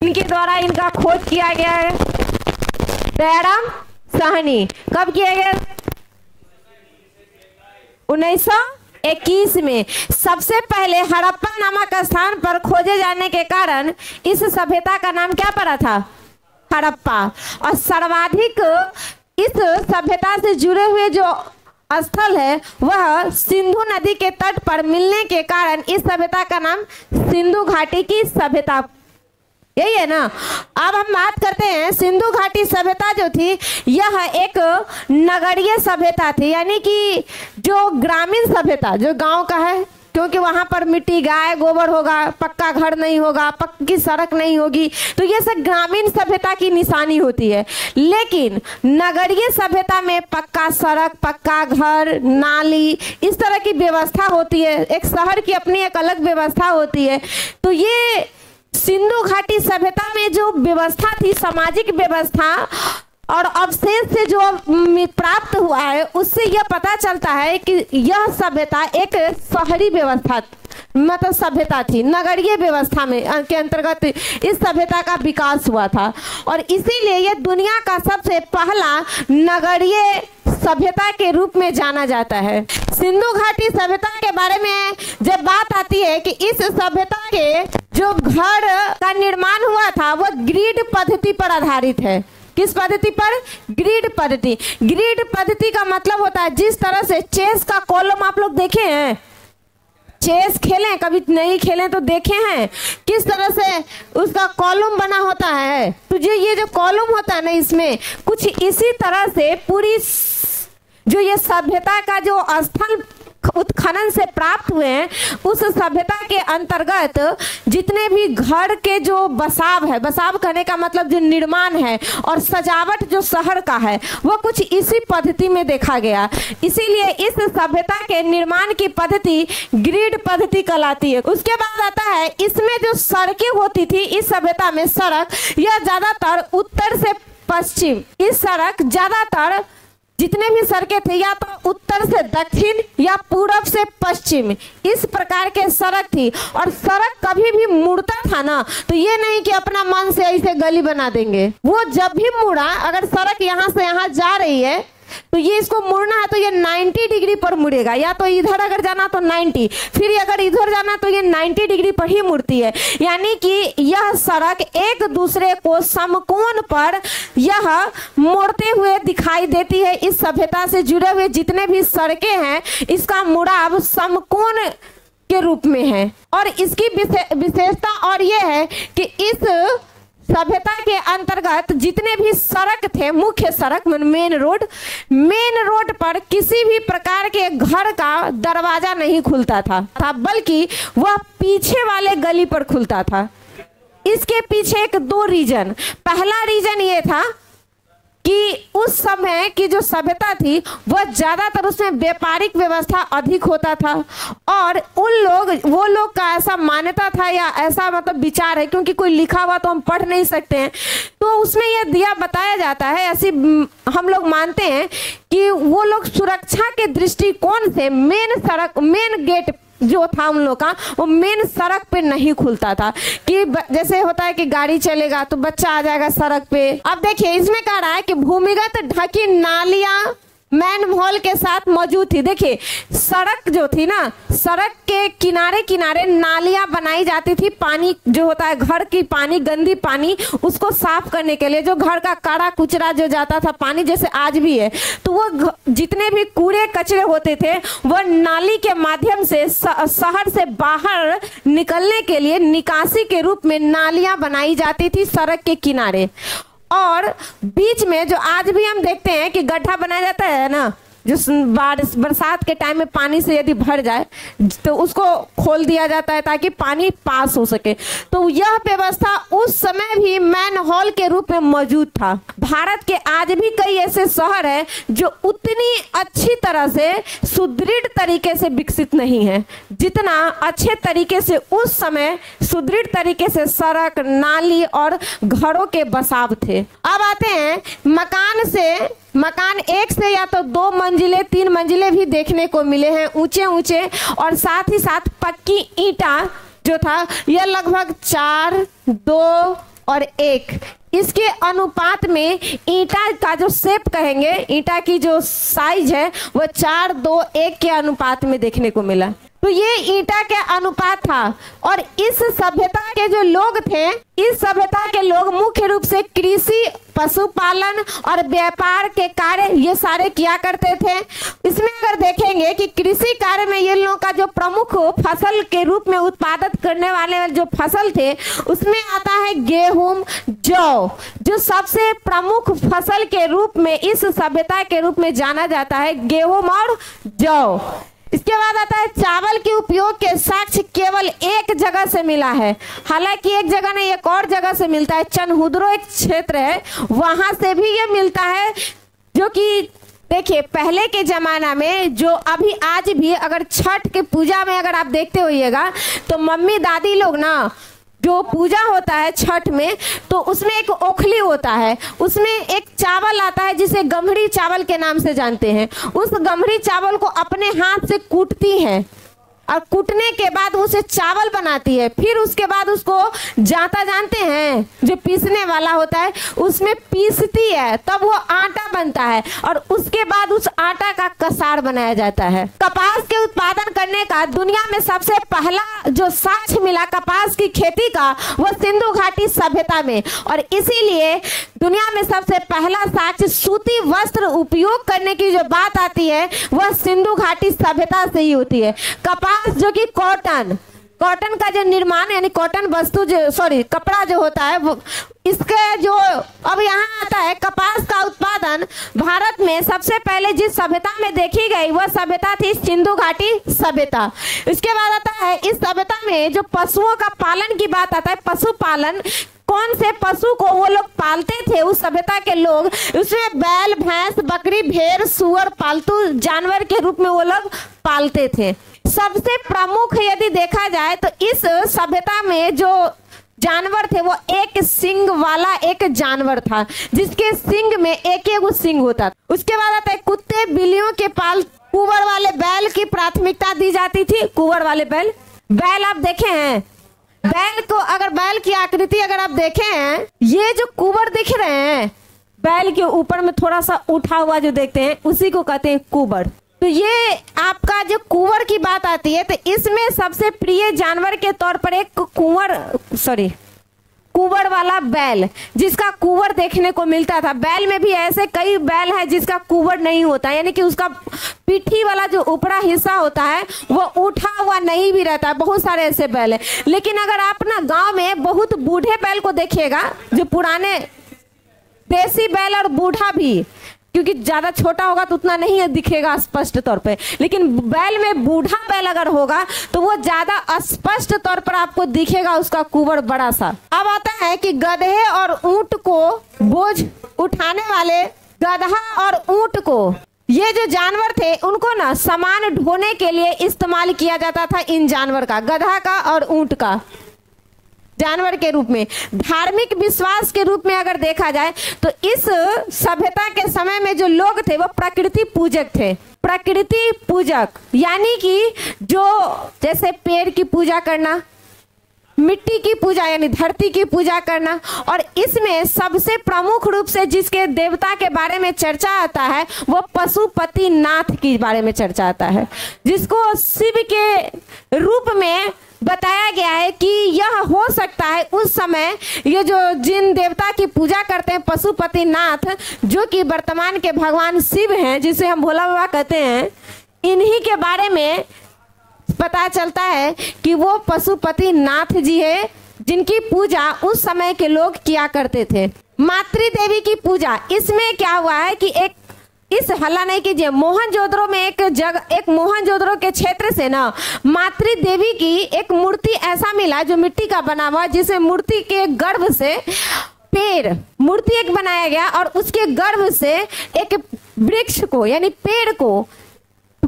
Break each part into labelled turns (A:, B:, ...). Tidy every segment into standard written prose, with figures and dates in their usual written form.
A: इनके द्वारा इनका खोज किया गया है। दयाराम साहनी कब किया गया? 1921 में। सबसे पहले हड़प्पा नामक स्थान पर खोजे जाने के कारण इस सभ्यता का नाम क्या पड़ा था? हड़प्पा। और सर्वाधिक इस सभ्यता से जुड़े हुए जो स्थल है वह सिंधु नदी के तट पर मिलने के कारण इस सभ्यता का नाम सिंधु घाटी की सभ्यता, यही है ना। अब हम बात करते हैं सिंधु घाटी सभ्यता जो थी यह एक नगरीय सभ्यता थी, यानी कि जो ग्रामीण सभ्यता जो गांव का है, क्योंकि वहां पर मिट्टी गाय गोबर होगा, पक्का घर नहीं होगा, पक्की सड़क नहीं होगी, तो ये सब ग्रामीण सभ्यता की निशानी होती है। लेकिन नगरीय सभ्यता में पक्का सड़क, पक्का घर, नाली, इस तरह की व्यवस्था होती है। एक शहर की अपनी एक अलग व्यवस्था होती है। तो ये सिंधु घाटी सभ्यता में जो व्यवस्था थी, सामाजिक व्यवस्था और अवशेष से जो प्राप्त हुआ है, उससे यह पता चलता है कि यह सभ्यता एक शहरी व्यवस्था मतलब सभ्यता थी। नगरीय व्यवस्था में के अंतर्गत इस सभ्यता का विकास हुआ था और इसीलिए यह दुनिया का सबसे पहला नगरीय सभ्यता के रूप में जाना जाता है। सिंधु घाटी सभ्यता के बारे में जब बात आती है कि इस सभ्यता के जो घर का निर्माण हुआ था वह ग्रिड पद्धति पर आधारित है। किस पद्धति पर? ग्रिड पद्धति। ग्रिड पद्धति का मतलब होता है जिस तरह से चेस का कॉलम आप लोग देखे हैं, चेस खेलें, कभी नहीं खेलें तो देखे हैं किस तरह से उसका कॉलम बना होता है। तो ये जो कॉलम होता है ना, इसमें कुछ इसी तरह से पूरी जो ये सभ्यता का जो स्थल उत्खनन से प्राप्त हुए हैं, उस सभ्यता के अंतर्गत जितने भी घर के जो बसाव है, बसाव करने का मतलब जो निर्माण है और सजावट जो शहर का है, वो कुछ इसी पद्धति में देखा गया। इसीलिए इस सभ्यता के निर्माण की पद्धति ग्रिड पद्धति कहलाती है। उसके बाद आता है इसमें जो सड़कें होती थी इस सभ्यता में, सड़क यह ज्यादातर उत्तर से पश्चिम, इस सड़क ज्यादातर जितने भी सड़कें थे या तो उत्तर से दक्षिण या पूरब से पश्चिम, इस प्रकार के सड़क थी। और सड़क कभी भी मुड़ता था ना, तो ये नहीं कि अपना मन से ऐसे गली बना देंगे। वो जब भी मुड़ा, अगर सड़क यहाँ से यहाँ जा रही है तो ये इसको मुड़ना है तो ये 90 डिग्री पर मुड़ेगा, या तो इधर अगर जाना तो 90, फिर अगर इधर जाना तो ये 90 डिग्री पर ही मुड़ती है। यानी कि यह सड़क एक दूसरे को समकोण पर यह मोड़ते हुए दिखाई देती है। इस सभ्यता से जुड़े हुए जितने भी सड़कें हैं इसका मुड़ाव समकोण के रूप में है। और इसकी विशेषता और यह है कि इस सभ्यता के अंतर्गत जितने भी सड़क थे, मुख्य सड़क मेन रोड पर किसी भी प्रकार के घर का दरवाजा नहीं खुलता था, बल्कि वह पीछे वाले गली पर खुलता था। इसके पीछे एक दो रीजन, पहला रीजन ये था कि उस समय की जो सभ्यता थी वह ज्यादातर उसमें व्यापारिक व्यवस्था अधिक होता था और वो लोग का ऐसा मान्यता था या ऐसा मतलब विचार है, क्योंकि कोई लिखा हुआ तो हम पढ़ नहीं सकते हैं, तो उसमें यह दिया बताया जाता है, ऐसी हम लोग मानते हैं कि वो लोग सुरक्षा के दृष्टिकोण से मेन गेट जो था उन लोग का वो मेन सड़क पे नहीं खुलता था। कि जैसे होता है कि गाड़ी चलेगा तो बच्चा आ जाएगा सड़क पे। अब देखिए इसमें कह रहा है कि भूमिगत ढकी नालियां मैनहोल के साथ मौजूद थी। देखिए सड़क जो थी ना, सड़क के किनारे किनारे नालियां बनाई जाती थी, पानी जो होता है घर की पानी, गंदी पानी, उसको साफ करने के लिए, जो घर का काड़ा कुचरा जो जाता था पानी, जैसे आज भी है, तो वो जितने भी कूड़े कचरे होते थे वह नाली के माध्यम से शहर से बाहर निकलने के लिए निकासी के रूप में नालियां बनाई जाती थी सड़क के किनारे। और बीच में जो आज भी हम देखते हैं कि गड्ढा बनाया जाता है ना, जो बरसात के टाइम में पानी से यदि भर जाए तो उसको खोल दिया जाता है ताकि पानी पास हो सके। तो यह व्यवस्था उस समय भी मैनहोल के रूप में मौजूद था। भारत के आज भी कई ऐसे शहर हैं जो उतनी अच्छी तरह से सुदृढ़ तरीके से विकसित नहीं है जितना अच्छे तरीके से उस समय सुदृढ़ तरीके से सड़क, नाली और घरों के बसाव थे। अब आते हैं मकान एक से या तो 2 मंजिले 3 मंजिले भी देखने को मिले हैं, ऊंचे ऊंचे, और साथ ही साथ पक्की ईंटा जो था यह लगभग 4, 2 और 1, इसके अनुपात में ईंटा का जो शेप कहेंगे, ईंटा की जो साइज है वो 4, 2, 1 के अनुपात में देखने को मिला। तो ये ईंटा के अनुपात था। और इस सभ्यता के जो लोग थे, इस सभ्यता के लोग मुख्य रूप से कृषि, पशुपालन और व्यापार के कार्य ये सारे किया करते थे। इसमें अगर देखेंगे कि कृषि कार्य में ये लोगों का जो प्रमुख फसल के रूप में उत्पादन करने वाले जो फसल थे उसमें आता है गेहूं, जौ, जो सबसे प्रमुख फसल के रूप में इस सभ्यता के रूप में जाना जाता है, गेहूं और जौ। इसके बाद आता है चावल के उपयोग के साक्ष्य केवल एक जगह से मिला है। हालांकि एक जगह नहीं, एक और जगह से मिलता है। चनहुद्रो एक क्षेत्र है, वहां से भी ये मिलता है। जो कि देखिए पहले के जमाना में, जो अभी आज भी अगर छठ के पूजा में अगर आप देखते होइएगा तो मम्मी दादी लोग ना, जो पूजा होता है छठ में, तो उसमें एक ओखली होता है, उसमें एक चावल आता है जिसे गम्हरी चावल के नाम से जानते हैं। उस गम्हरी चावल को अपने हाथ से कूटती है और कूटने के बाद उसे चावल बनाती है। फिर उसके बाद उसको जाता जानते हैं, जो पीसने वाला होता है उसमें पीसती है, तब वो आटा बनता है और उसके बाद उस आटा का कसार बनाया जाता है। कपास के उत्पादन करने का दुनिया में सबसे पहला जो साक्ष्य मिला कपास की खेती का, वो सिंधु घाटी सभ्यता में। और इसीलिए दुनिया में सबसे पहला साक्ष्य सूती वस्त्र उपयोग करने की जो बात आती है वह सिंधु घाटी सभ्यता से ही होती है। कपास जो कि कॉटन का जो निर्माण यानी कॉटन वस्तु जो कपड़ा जो होता है वो, इसका जो अब यहाँ आता है कपास का उत्पादन भारत में सबसे पहले जिस सभ्यता में देखी गई वह सभ्यता थी सिंधु घाटी सभ्यता। इसके बाद आता है इस सभ्यता में जो पशुओं का पालन की बात आता है, पशुपालन, कौन से पशु को वो लोग पालते थे उस सभ्यता के लोग, उसमें बैल, भैंस, बकरी, भेड़, सुअर पालतू जानवर के रूप में वो लोग पालते थे। सबसे प्रमुख यदि देखा जाए तो इस सभ्यता में जो जानवर थे वो एक सिंग वाला एक जानवर था, जिसके सिंग में एक सिंग होता था। उसके बाद आता है कुत्ते, बिल्लियों के पाल, कुंवर वाले बैल की प्राथमिकता दी जाती थी। कुंवर वाले बैल आप देखे हैं, बैल को अगर बैल की आकृति अगर आप देखे हैं, ये जो कुंवर दिख रहे हैं बैल के ऊपर में थोड़ा सा उठा हुआ जो देखते हैं उसी को कहते हैं कुंवर। तो ये आपका जो कुंवर की बात आती है तो इसमें सबसे प्रिय जानवर के तौर पर एक कुंवर वाला बैल, जिसका कुंवर देखने को मिलता था। बैल में भी ऐसे कई बैल है जिसका कुंवर नहीं होता, यानी कि उसका पीठी वाला जो ऊपरा हिस्सा होता है वो उठा हुआ नहीं भी रहता है। बहुत सारे ऐसे बैल है। लेकिन अगर आप ना गांव में बहुत बूढ़े बैल को देखिएगा, जो पुराने देसी बैल और बूढ़ा भी, क्योंकि ज्यादा छोटा होगा तो उतना नहीं दिखेगा स्पष्ट तौर पे, लेकिन बैल में बूढ़ा बैल अगर होगा तो वो ज्यादा स्पष्ट तौर पर आपको दिखेगा उसका कुंवर बड़ा सा। अब आता है कि गधे और ऊंट को बोझ उठाने वाले, गधा और ऊंट को, ये जो जानवर थे उनको ना सामान ढोने के लिए इस्तेमाल किया जाता था। इन जानवर का, गधा का और ऊंट का जानवर के रूप में। धार्मिक विश्वास के रूप में अगर देखा जाए तो इस सभ्यता के समय में जो लोग थे वो प्रकृति पूजक थे। प्रकृति पूजक यानी कि जो जैसे पेड़ की पूजा करना, मिट्टी की पूजा यानी धरती की पूजा करना, और इसमें सबसे प्रमुख रूप से जिसके देवता के बारे में चर्चा आता है वो पशुपति नाथ के बारे में चर्चा आता है, जिसको शिव के रूप में बताया गया है कि यह हो सकता है उस समय ये जो जिन देवता की पूजा करते हैं पशुपति नाथ, जो कि वर्तमान के भगवान शिव हैं, जिसे हम भोला बाबा कहते हैं, इन्हीं के बारे में पता चलता है कि वो पशुपति नाथ जी है जिनकी पूजा उस समय के लोग किया करते थे। मातृ देवी की पूजा, इसमें क्या हुआ है कि एक इस हल्ला नहीं कीजिए, मोहनजोदड़ो में एक मोहनजोदड़ो के क्षेत्र से ना मातृ देवी की एक मूर्ति ऐसा मिला जो मिट्टी का बना हुआ, जिसे मूर्ति के गर्भ से मूर्ति एक बनाया गया और उसके गर्भ से एक वृक्ष को यानी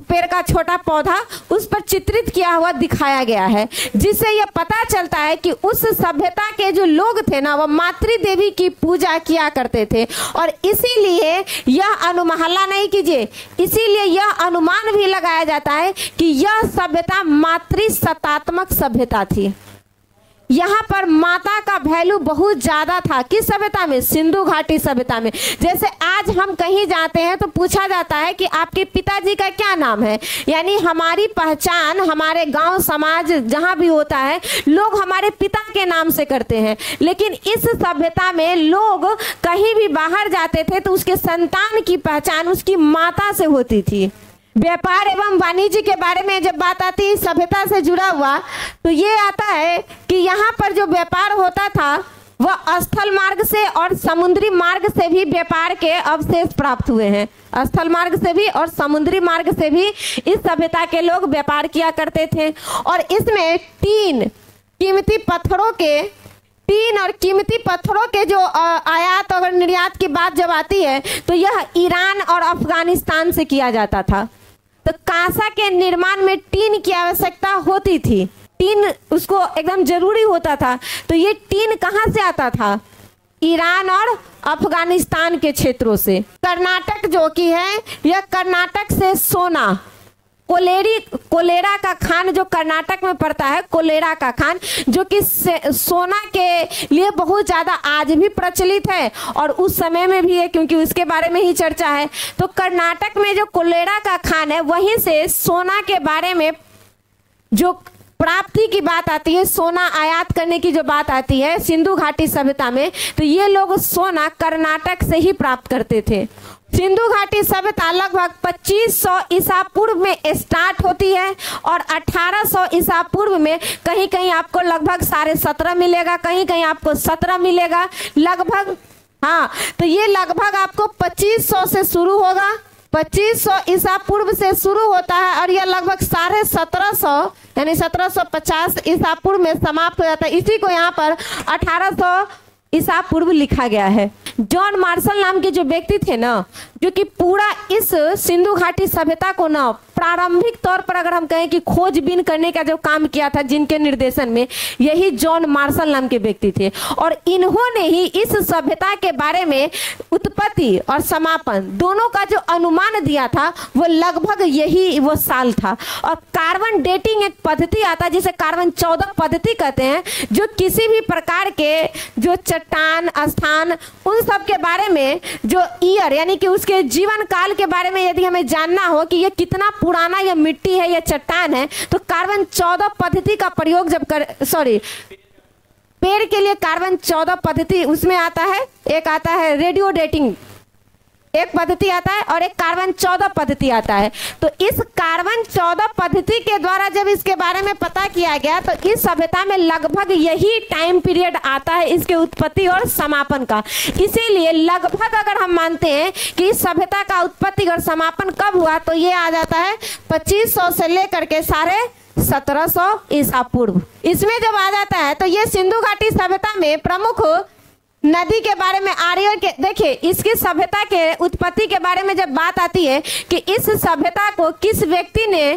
A: पेड़ का छोटा पौधा उस पर चित्रित किया हुआ दिखाया गया है, जिससे यह पता चलता है कि उस सभ्यता के जो लोग थे ना वो मातृ देवी की पूजा किया करते थे। और इसीलिए यह हल्ला नहीं कीजिए, इसीलिए यह अनुमान भी लगाया जाता है कि यह सभ्यता मातृ सत्तात्मक सभ्यता थी। यहाँ पर माता का वैल्यू बहुत ज्यादा था। किस सभ्यता में? सिंधु घाटी सभ्यता में। जैसे आज हम कहीं जाते हैं तो पूछा जाता है कि आपके पिताजी का क्या नाम है, यानी हमारी पहचान हमारे गांव समाज जहां भी होता है लोग हमारे पिता के नाम से करते हैं। लेकिन इस सभ्यता में लोग कहीं भी बाहर जाते थे तो उसके संतान की पहचान उसकी माता से होती थी। व्यापार एवं वाणिज्य के बारे में जब बात आती है सभ्यता से जुड़ा हुआ, तो ये आता है कि यहाँ पर जो व्यापार होता था वह स्थल मार्ग से और समुद्री मार्ग से भी व्यापार के अवशेष प्राप्त हुए हैं। स्थल मार्ग से भी और समुद्री मार्ग से भी इस सभ्यता के लोग व्यापार किया करते थे। और इसमें तीन और कीमती पत्थरों के जो आयात और निर्यात की बात जब आती है तो यह ईरान और अफगानिस्तान से किया जाता था। तो कांसा के निर्माण में टीन की आवश्यकता होती थी, टीन उसको एकदम जरूरी होता था। तो ये टीन कहाँ से आता था? ईरान और अफगानिस्तान के क्षेत्रों से। कर्नाटक जो कि है यह कर्नाटक से सोना, कोलेरा का खान जो कर्नाटक में पड़ता है, कोलेरा का खान जो कि सोना के लिए बहुत ज्यादा आज भी प्रचलित है और उस समय में भी है क्योंकि उसके बारे में ही चर्चा है। तो कर्नाटक में जो कोलेरा का खान है वहीं से सोना के बारे में जो प्राप्ति की बात आती है, सोना आयात करने की जो बात आती है सिंधु घाटी सभ्यता में, तो ये लोग सोना कर्नाटक से ही प्राप्त करते थे। सिंधु घाटी सभ्यता लगभग 2500 ईसा पूर्व में स्टार्ट होती है और 1800 ईसा पूर्व में कहीं कहीं आपको लगभग 17.5 मिलेगा, कहीं कहीं आपको 17 मिलेगा लगभग। हाँ, तो ये लगभग आपको 2500 से शुरू होगा, 2500 ईसा पूर्व से शुरू होता है और यह लगभग 1750 यानी 1750 ईसा पूर्व में समाप्त हो जाता है। इसी को यहाँ पर 1800 ईसा पूर्व लिखा गया है। जॉन मार्शल नाम के जो व्यक्ति थे ना, जो कि पूरा इस सिंधु घाटी सभ्यता को ना प्रारंभिक तौर पर अगर हम कहें कि खोजबीन करने का जो काम किया था जिनके निर्देशन में, यही जॉन मार्शल नाम के व्यक्ति थे। और इन्होंने ही इस सभ्यता के बारे में उत्पत्ति और समापन दोनों का जो अनुमान दिया था वो लगभग यही वो साल था। और कार्बन डेटिंग एक पद्धति आता है जिसे कार्बन 14 पद्धति कहते हैं, जो किसी भी प्रकार के जो चट्टान स्थान उन सब के बारे में जो ईयर यानी कि उसके जीवन काल के बारे में यदि हमें जानना हो कि ये कितना पुराना यह मिट्टी है या चट्टान है, तो कार्बन 14 पद्धति का प्रयोग जब पेड़ के लिए कार्बन 14 पद्धति उसमें आता है। एक आता है रेडियो डेटिंग एक पद्धति आता है और एक कार्बन 14 पद्धति आता है। तो इस कार्बन 14 पद्धति के द्वारा जब इसके बारे में पता किया गया तो इस सभ्यता में लगभग यही टाइम पीरियड आता है इसके उत्पत्ति और समापन का। इसीलिए लगभग अगर हम मानते हैं कि इस सभ्यता का उत्पत्ति और समापन कब हुआ, तो ये आ जाता है 2500 से लेकर के 1750 ईसा पूर्व। इसमें जब आ जाता है तो ये सिंधु घाटी सभ्यता में प्रमुख नदी के बारे में आर्य के देखिए, इसकी सभ्यता के उत्पत्ति के बारे में जब बात आती है कि इस सभ्यता को किस व्यक्ति ने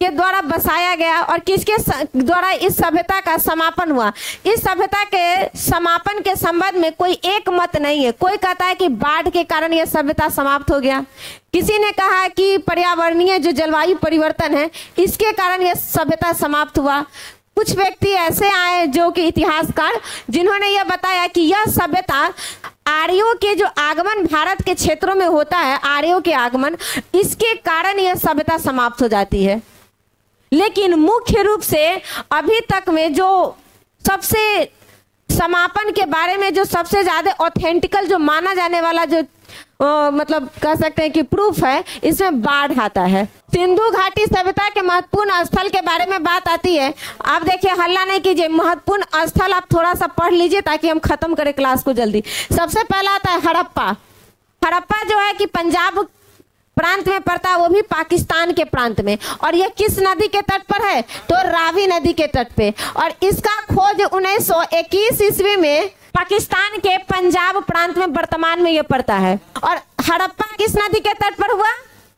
A: के द्वारा बसाया गया और किसके द्वारा इस सभ्यता का समापन हुआ, इस सभ्यता के समापन के संबंध में कोई एक मत नहीं है। कोई कहता है कि बाढ़ के कारण यह सभ्यता समाप्त हो गया, किसी ने कहा कि पर्यावरणीय जो जलवायु परिवर्तन है इसके कारण यह सभ्यता समाप्त हुआ। कुछ व्यक्ति ऐसे आए जो कि इतिहासकार, जिन्होंने यह बताया कि यह सभ्यता आर्यों के जो आगमन भारत के क्षेत्रों में होता है, आर्यों के आगमन, इसके कारण यह सभ्यता समाप्त हो जाती है। लेकिन मुख्य रूप से अभी तक में जो सबसे समापन के बारे में जो सबसे ज्यादा ऑथेंटिकल जो माना जाने वाला जो मतलब कह सकते हैं कि प्रूफ है, इसमें बाढ़ आता है। सिंधु घाटी सभ्यता के महत्वपूर्ण स्थल के बारे में बात आती है। आप देखिए, हल्ला नहीं कीजिए, महत्वपूर्ण स्थल आप थोड़ा सा पढ़ लीजिए ताकि हम खत्म करें क्लास को जल्दी। सबसे पहला आता है हड़प्पा। हड़प्पा जो है कि पंजाब प्रांत में पड़ता है, वो भी पाकिस्तान के प्रांत में। और यह किस नदी के तट पर है, तो रावी नदी के तट पे। और इसका खोज 1921 ईस्वी में पाकिस्तान के पंजाब प्रांत में वर्तमान में यह पड़ता है। और हड़प्पा किस नदी के तट पर हुआ,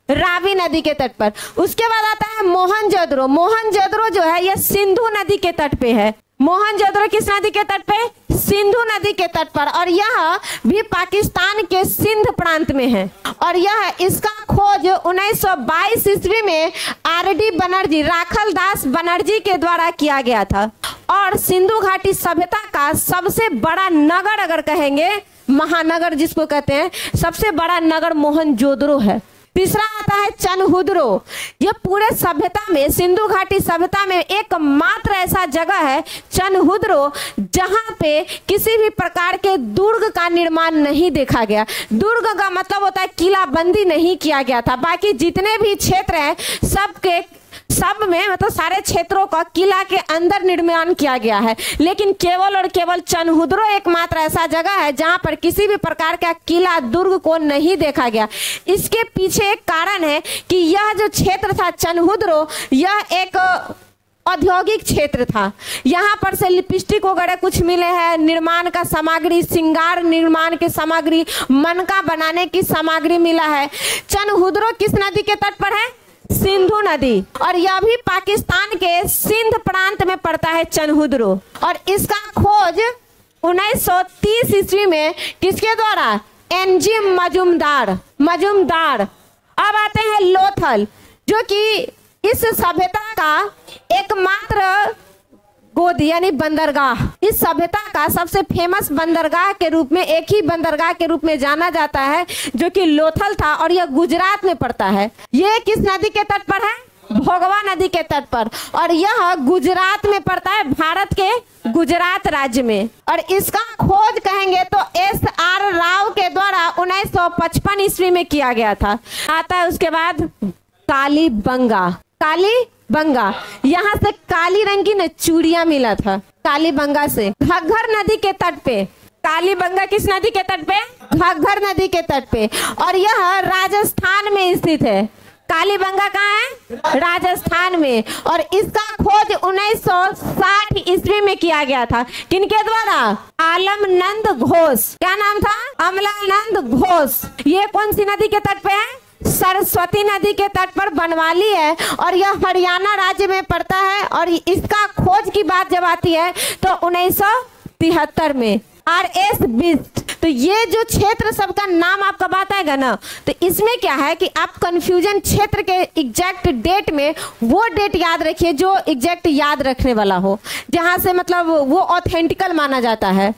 A: रावी नदी के तट पर। उसके बाद आता है मोहनजोदड़ो। मोहनजोदड़ो जो है यह सिंधु नदी के तट पे है। मोहनजोदड़ो किस नदी के तट पे? सिंधु नदी के तट पर, और यह भी पाकिस्तान के सिंध प्रांत में है। और यह इसका खोज 1922 ईस्वी में आर.डी. बनर्जी, राखल दास बनर्जी के द्वारा किया गया था। और सिंधु घाटी सभ्यता का सबसे बड़ा नगर, अगर कहेंगे महानगर जिसको कहते हैं, सबसे बड़ा नगर मोहनजोदड़ो है। तीसरा आता है चनहुदरो। यह पूरे सभ्यता में, सिंधु घाटी सभ्यता में एकमात्र ऐसा जगह है चनहुदरो जहां पे किसी भी प्रकार के दुर्ग का निर्माण नहीं देखा गया। दुर्ग का मतलब होता है किलाबंदी नहीं किया गया था। बाकी जितने भी क्षेत्र हैं सब में मतलब सारे क्षेत्रों का किला के अंदर निर्माण किया गया है, लेकिन केवल और केवल चनहुदरो एकमात्र ऐसा जगह है जहां पर किसी भी प्रकार का किला दुर्ग को नहीं देखा गया। इसके पीछे एक कारण है कि यह जो क्षेत्र था चनहुदरो, यह एक औद्योगिक क्षेत्र था। यहाँ पर से लिपस्टिक वगैरह कुछ मिले हैं, निर्माण का सामग्री, श्रृंगार निर्माण की सामग्री, मनका बनाने की सामग्री मिला है। चनहुदरो किस नदी के तट पर है? सिंधु नदी। और यह भी पाकिस्तान के सिंध प्रांत में पड़ता है चनहुदरो। और इसका खोज 1930 ईस्वी में किसके द्वारा? एनजी मजूमदार। अब आते हैं लोथल, जो कि इस सभ्यता का एकमात्र गोद यानी बंदरगाह, इस सभ्यता का सबसे फेमस बंदरगाह के रूप में, एक ही बंदरगाह के रूप में जाना जाता है, जो कि लोथल था। और यह गुजरात में पड़ता है। यह किस नदी के तट पर है? भोगवा नदी के तट पर। और यह गुजरात में पड़ता है, भारत के गुजरात राज्य में। और इसका खोज कहेंगे तो S.R. राव के द्वारा 1955 ईस्वी में किया गया था। आता है उसके बाद कालीबंगा। यहाँ से काली रंग की चूड़ियां मिला था कालीबंगा से। घग्घर नदी के तट पे, कालीबंगा किस नदी के तट पे? घग्घर नदी के तट पे। और यह राजस्थान में स्थित है। कालीबंगा कहाँ है? राजस्थान में। और इसका खोज 1960 ईस्वी में किया गया था। किनके द्वारा? आलमनंद घोष। क्या नाम था? अमलानंद घोष। ये कौन सी नदी के तट पे है? सरस्वती नदी के तट पर बनवाली है। और यह हरियाणा राज्य में पड़ता है। और इसका खोज की बात जब आती है तो 1973 में R.S. बिस्ट। तो ये जो क्षेत्र सबका नाम आपका बात आएगा ना, तो इसमें क्या है कि आप कंफ्यूजन क्षेत्र के एग्जैक्ट डेट में वो डेट याद रखिए जो एग्जैक्ट याद रखने वाला हो, जहां से मतलब वो ऑथेंटिकल माना जाता है।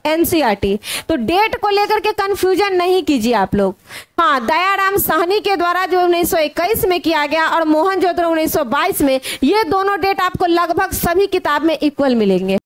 A: एनसीईआरटी। तो डेट को लेकर के कंफ्यूजन नहीं कीजिए आप लोग। हाँ, दयाराम साहनी के द्वारा जो 1921 में किया गया और मोहनजोदड़ो 1922 में, ये दोनों डेट आपको लगभग सभी किताब में इक्वल मिलेंगे।